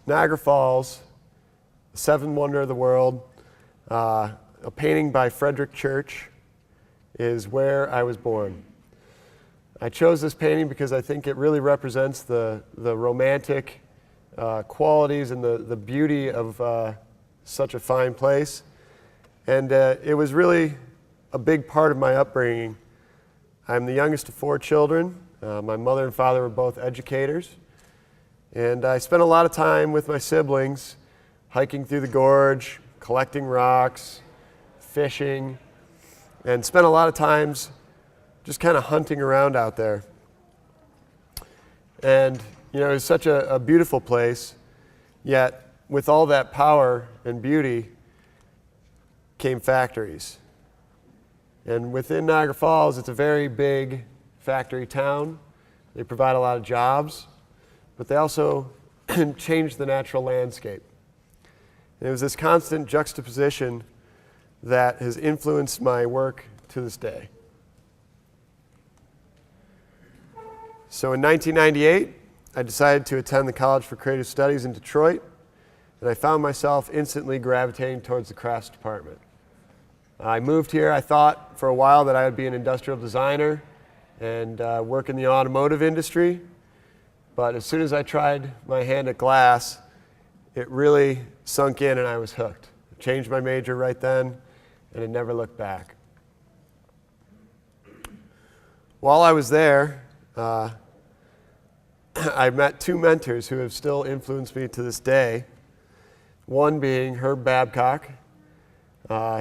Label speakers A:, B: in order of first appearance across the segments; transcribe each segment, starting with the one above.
A: Niagara Falls, the seventh wonder of the world, a painting by Frederick Church, is where I was born. I chose this painting because I think it really represents the romantic qualities and the beauty of such a fine place. And it was really a big part of my upbringing. I'm the youngest of 4 children. My mother and father were both educators. And I spent a lot of time with my siblings, hiking through the gorge, collecting rocks, fishing, and spent a lot of times just kind of hunting around out there. And you know, it was such a beautiful place, yet with all that power and beauty came factories. And within Niagara Falls, it's a very big factory town. They provide a lot of jobs, but they also change the natural landscape. And it was this constant juxtaposition that has influenced my work to this day. So in 1998, I decided to attend the College for Creative Studies in Detroit, and I found myself instantly gravitating towards the crafts department. I moved here. I thought for a while that I would be an industrial designer and work in the automotive industry, but as soon as I tried my hand at glass, it really sunk in and I was hooked. I changed my major right then, and I never looked back. While I was there, I met 2 mentors who have still influenced me to this day. One being Herb Babcock.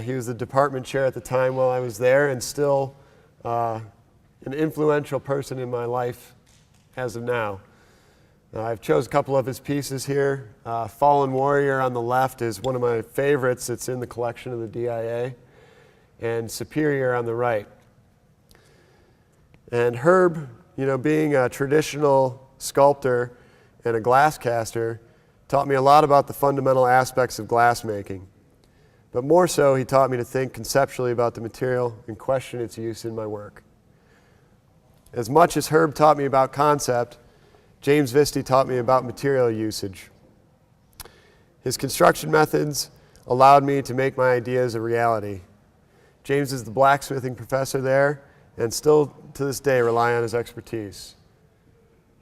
A: He was the department chair at the time while I was there, and still an influential person in my life as of now. I've chose a couple of his pieces here. Fallen Warrior on the left is one of my favorites. It's in the collection of the DIA. And Superior on the right. And Herb, you know, being a traditional sculptor and a glass caster, taught me a lot about the fundamental aspects of glass making. But more so, he taught me to think conceptually about the material and question its use in my work. As much as Herb taught me about concept, James Visti taught me about material usage. His construction methods allowed me to make my ideas a reality. James is the blacksmithing professor there, and still to this day rely on his expertise.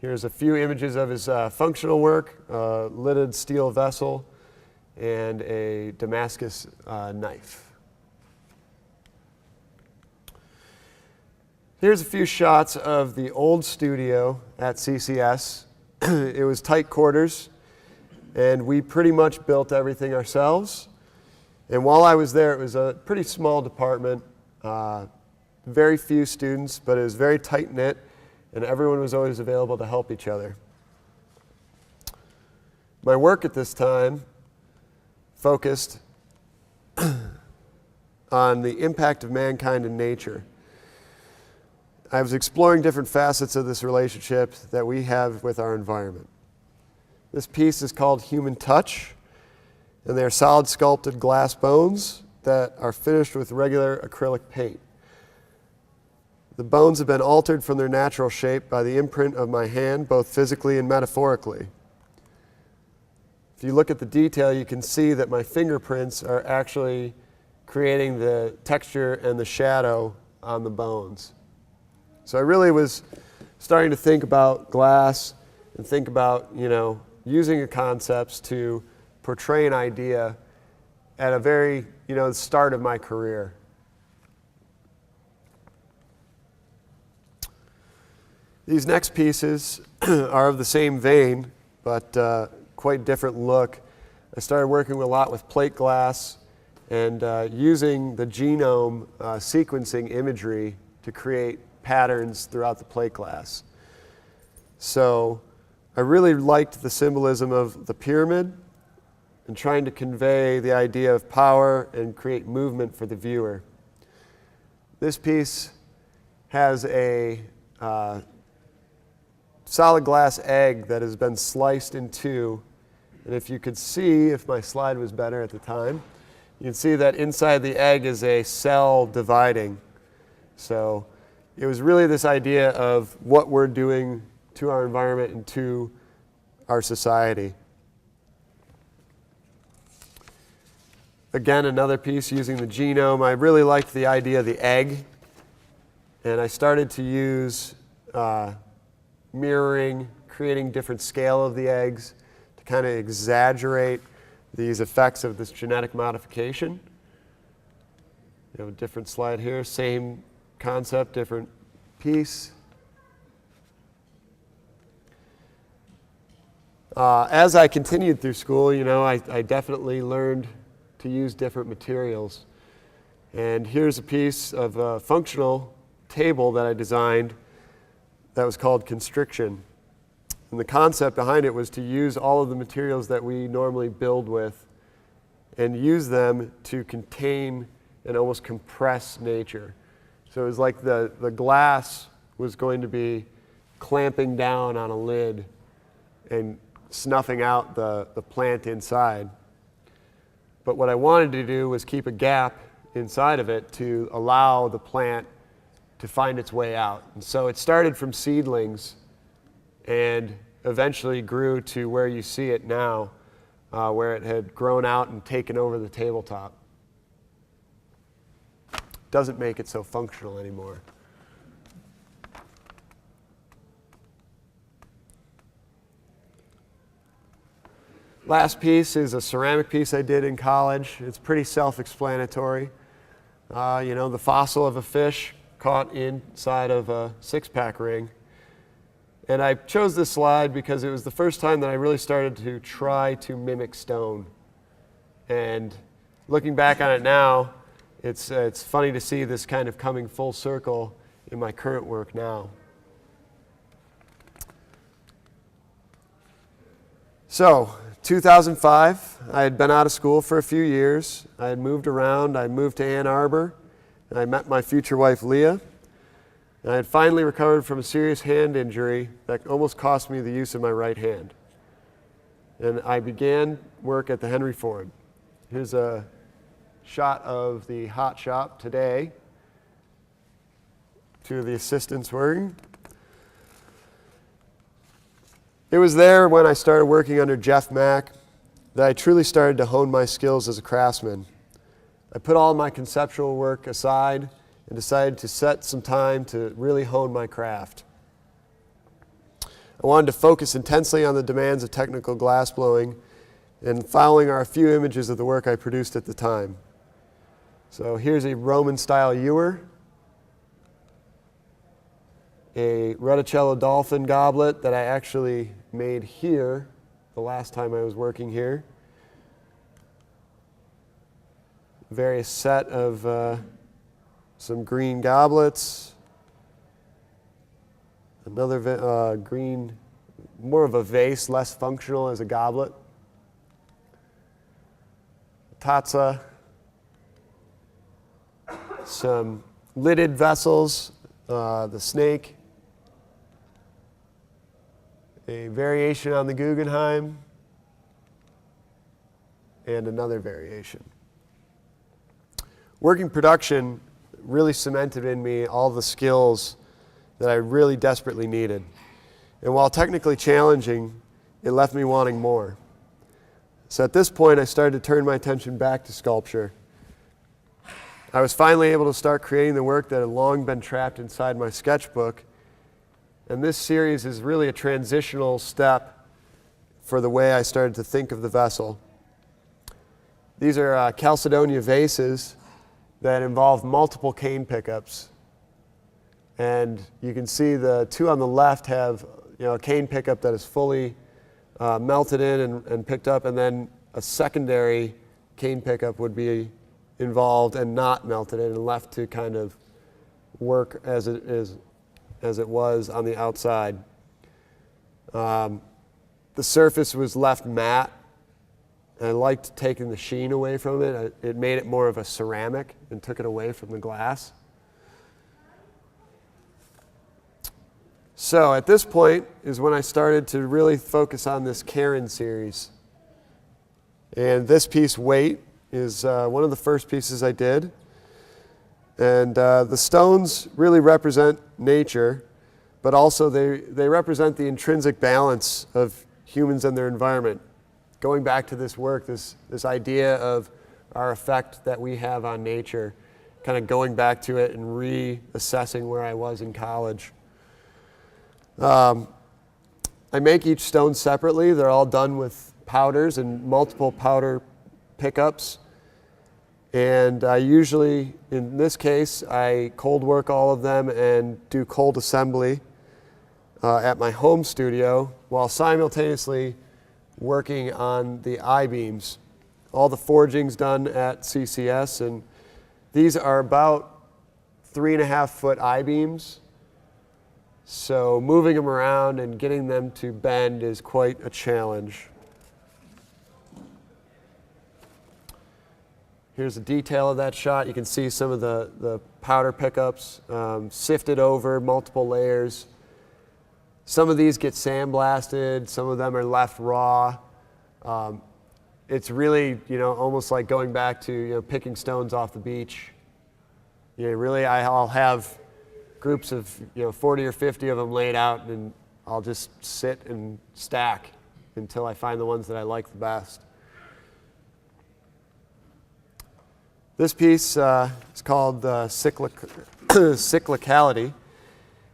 A: Here's a few images of his functional work, a lidded steel vessel, and a Damascus knife. Here's a few shots of the old studio at CCS. It was tight quarters, and we pretty much built everything ourselves. And while I was there, it was a pretty small department, very few students, but it was very tight-knit, and everyone was always available to help each other. My work at this time focused on the impact of mankind and nature. I was exploring different facets of this relationship that we have with our environment. This piece is called Human Touch, and they're solid sculpted glass bones that are finished with regular acrylic paint. The bones have been altered from their natural shape by the imprint of my hand, both physically and metaphorically. If you look at the detail, you can see that my fingerprints are actually creating the texture and the shadow on the bones. So I really was starting to think about glass and think about, you know, using the concepts to portray an idea at a very, you know, the start of my career. These next pieces are of the same vein, but quite different look. I started working a lot with plate glass and using the genome sequencing imagery to create patterns throughout the plate glass. So I really liked the symbolism of the pyramid and trying to convey the idea of power and create movement for the viewer. This piece has a solid glass egg that has been sliced in 2. And if you could see, if my slide was better at the time, you can see that inside the egg is a cell dividing. So it was really this idea of what we're doing to our environment and to our society. Again, another piece using the genome. I really liked the idea of the egg, and I started to use mirroring, creating different scale of the eggs to kind of exaggerate these effects of this genetic modification. You have a different slide here, same concept, different piece. As I continued through school, I definitely learned to use different materials. And here's a piece of a functional table that I designed that was called constriction. And the concept behind it was to use all of the materials that we normally build with and use them to contain and almost compress nature. So it was like the glass was going to be clamping down on a lid and snuffing out the plant inside. But what I wanted to do was keep a gap inside of it to allow the plant to find its way out. And so it started from seedlings and eventually grew to where you see it now, where it had grown out and taken over the tabletop. Doesn't make it so functional anymore. Last piece is a ceramic piece I did in college. It's pretty self-explanatory. The fossil of a fish caught inside of a six-pack ring. And I chose this slide because it was the first time that I really started to try to mimic stone. And looking back on it now, it's funny to see this kind of coming full circle in my current work now. So, 2005, I had been out of school for a few years. I had moved around. I moved to Ann Arbor, and I met my future wife, Leah. And I had finally recovered from a serious hand injury that almost cost me the use of my right hand. And I began work at the Henry Ford. Here's a shot of the hot shop today. Two of the assistants working. It was there when I started working under Jeff Macke that I truly started to hone my skills as a craftsman. I put all my conceptual work aside and decided to set some time to really hone my craft. I wanted to focus intensely on the demands of technical glassblowing, and following are a few images of the work I produced at the time. So here's a Roman-style ewer, a Reticello dolphin goblet that I actually made here the last time I was working here. Various set of some green goblets. Another green, more of a vase, less functional as a goblet. Taza. Some lidded vessels, the snake. A variation on the Guggenheim, and another variation. Working production really cemented in me all the skills that I really desperately needed. And while technically challenging, it left me wanting more. So at this point, I started to turn my attention back to sculpture. I was finally able to start creating the work that had long been trapped inside my sketchbook. And this series is really a transitional step for the way I started to think of the vessel. These are Caledonia vases that involve multiple cane pickups. And you can see the two on the left have a cane pickup that is fully melted in and picked up, and then a secondary cane pickup would be involved and not melted in and left to kind of work as it was on the outside. The surface was left matte, and I liked taking the sheen away from it. It made it more of a ceramic and took it away from the glass. So at this point is when I started to really focus on this Karen series. And this piece, Wait, is one of the first pieces I did. And the stones really represent nature, but also they represent the intrinsic balance of humans and their environment. Going back to this work, this idea of our effect that we have on nature, kind of going back to it and reassessing where I was in college. I make each stone separately. They're all done with powders and multiple powder pickups. And I usually, in this case, I cold work all of them and do cold assembly at my home studio while simultaneously working on the I-beams. All the forging's done at CCS, and these are about 3.5-foot I-beams. So moving them around and getting them to bend is quite a challenge. Here's a detail of that shot. You can see some of the powder pickups, sifted over multiple layers. Some of these get sandblasted, some of them are left raw. It's really, almost like going back to, picking stones off the beach. Really, I'll have groups of, 40 or 50 of them laid out, and I'll just sit and stack until I find the ones that I like the best. This piece is called Cyclicality.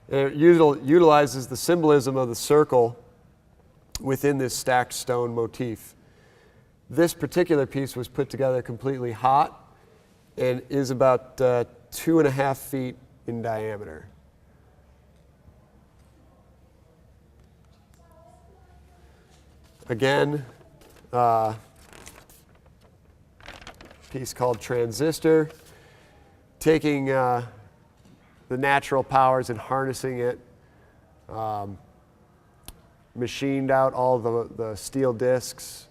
A: It utilizes the symbolism of the circle within this stacked stone motif. This particular piece was put together completely hot and is about 2.5 feet in diameter. Again, piece called Transistor, taking the natural powers and harnessing it, machined out all the steel discs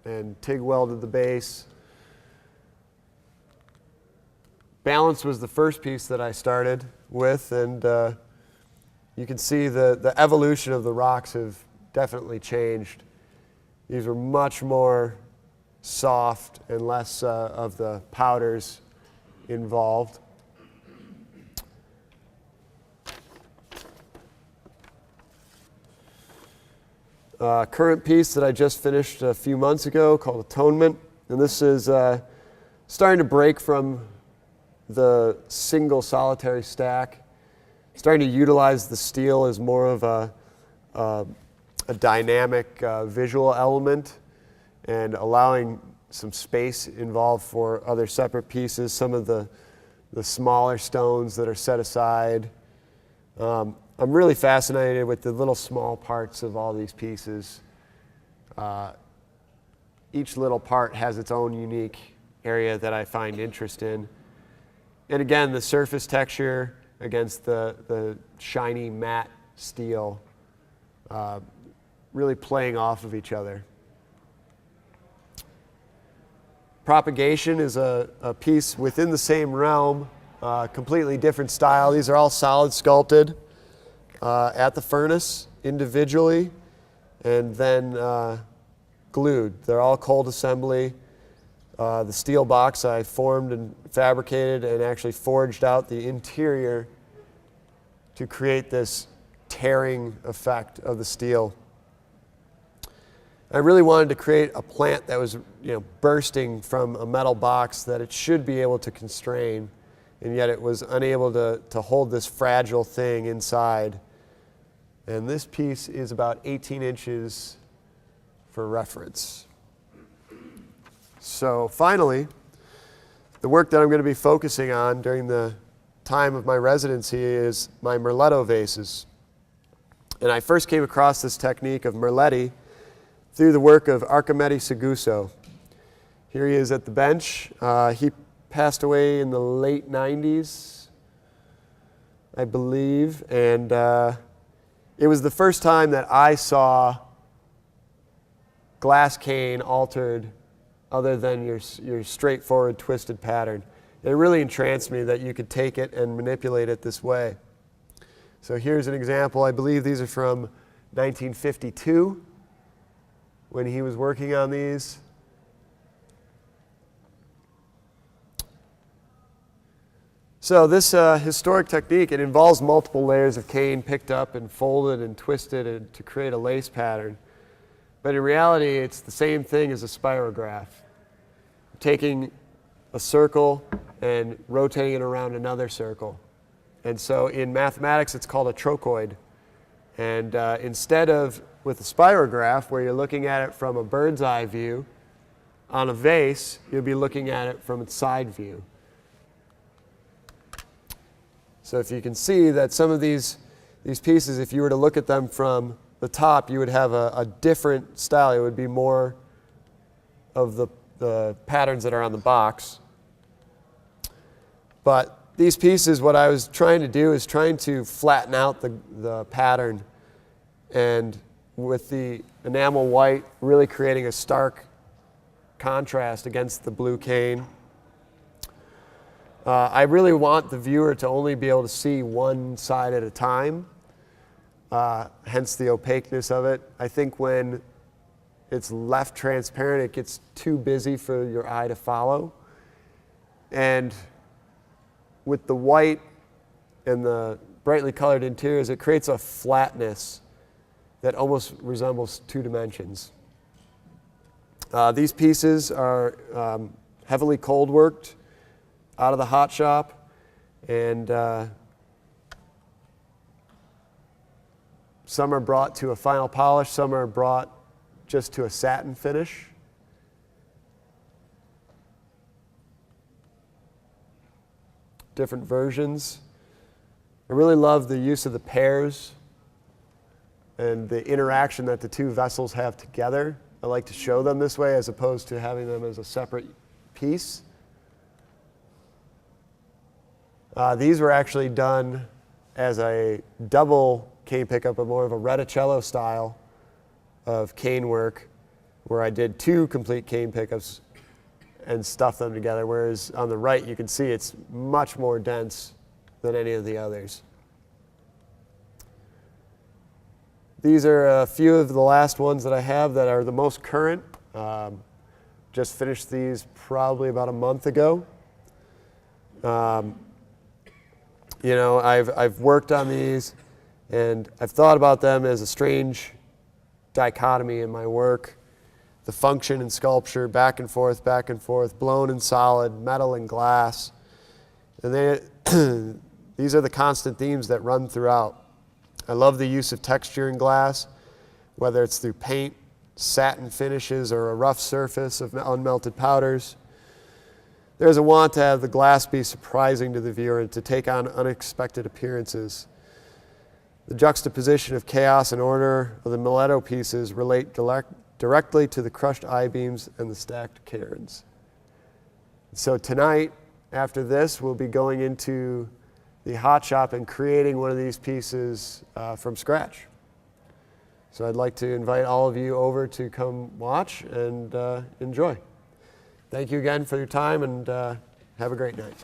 A: and TIG welded the base. Balance was the first piece that I started with, and you can see the evolution of the rocks have definitely changed. These were much more soft and less of the powders involved. Current piece that I just finished a few months ago called Atonement, and this is starting to break from the single solitary stack, starting to utilize the steel as more of a dynamic visual element, and allowing some space involved for other separate pieces, some of the smaller stones that are set aside. I'm really fascinated with the little small parts of all these pieces. Each little part has its own unique area that I find interest in. And again, the surface texture against the shiny matte steel, really playing off of each other. Propagation is a piece within the same realm, completely different style. These are all solid sculpted at the furnace individually and then glued. They're all cold assembly. The steel box I formed and fabricated and actually forged out the interior to create this tearing effect of the steel. I really wanted to create a plant that was, bursting from a metal box that it should be able to constrain, and yet it was unable to hold this fragile thing inside. And this piece is about 18 inches for reference. So finally, the work that I'm going to be focusing on during the time of my residency is my Mulatto Vases. And I first came across this technique of Merletti through the work of Archimede Seguso. Here he is at the bench. He passed away in the late 90s, I believe, and it was the first time that I saw glass cane altered other than your straightforward twisted pattern. It really entranced me that you could take it and manipulate it this way. So here's an example. I believe these are from 1952 when he was working on these. So this historic technique, it involves multiple layers of cane picked up and folded and twisted to create a lace pattern. But in reality, it's the same thing as a spirograph. taking a circle and rotating it around another circle. And so in mathematics, it's called a trochoid. And instead of with a spirograph, where you're looking at it from a bird's eye view, on a vase, you'll be looking at it from its side view. So if you can see that some of these pieces, if you were to look at them from the top, you would have a different style. It would be more of the patterns that are on the box. But these pieces, what I was trying to do is trying to flatten out the pattern, and with the enamel white really creating a stark contrast against the blue cane. I really want the viewer to only be able to see one side at a time, hence the opaqueness of it. I think when it's left transparent, it gets too busy for your eye to follow. And with the white and the brightly colored interiors, it creates a flatness that almost resembles two dimensions. These pieces are heavily cold worked out of the hot shop, and some are brought to a final polish, some are brought just to a satin finish. Different versions. I really love the use of the pairs and the interaction that the two vessels have together. I like to show them this way as opposed to having them as a separate piece. These were actually done as a double cane pickup, but more of a reticello style of cane work, where I did two complete cane pickups and stuffed them together, whereas on the right you can see it's much more dense than any of the others. These are a few of the last ones that I have that are the most current. Just finished these probably about a month ago. You know, I've worked on these, and I've thought about them as a strange dichotomy in my work. The function and sculpture, back and forth, blown and solid, metal and glass. And these are the constant themes that run throughout. I love the use of texture in glass, whether it's through paint, satin finishes, or a rough surface of unmelted powders. There's a want to have the glass be surprising to the viewer and to take on unexpected appearances. The juxtaposition of chaos and order of the Mulatto pieces relate directly to the crushed I-beams and the stacked cairns. So tonight, after this, we'll be going into the hot shop and creating one of these pieces from scratch. So I'd like to invite all of you over to come watch and enjoy. Thank you again for your time, and have a great night.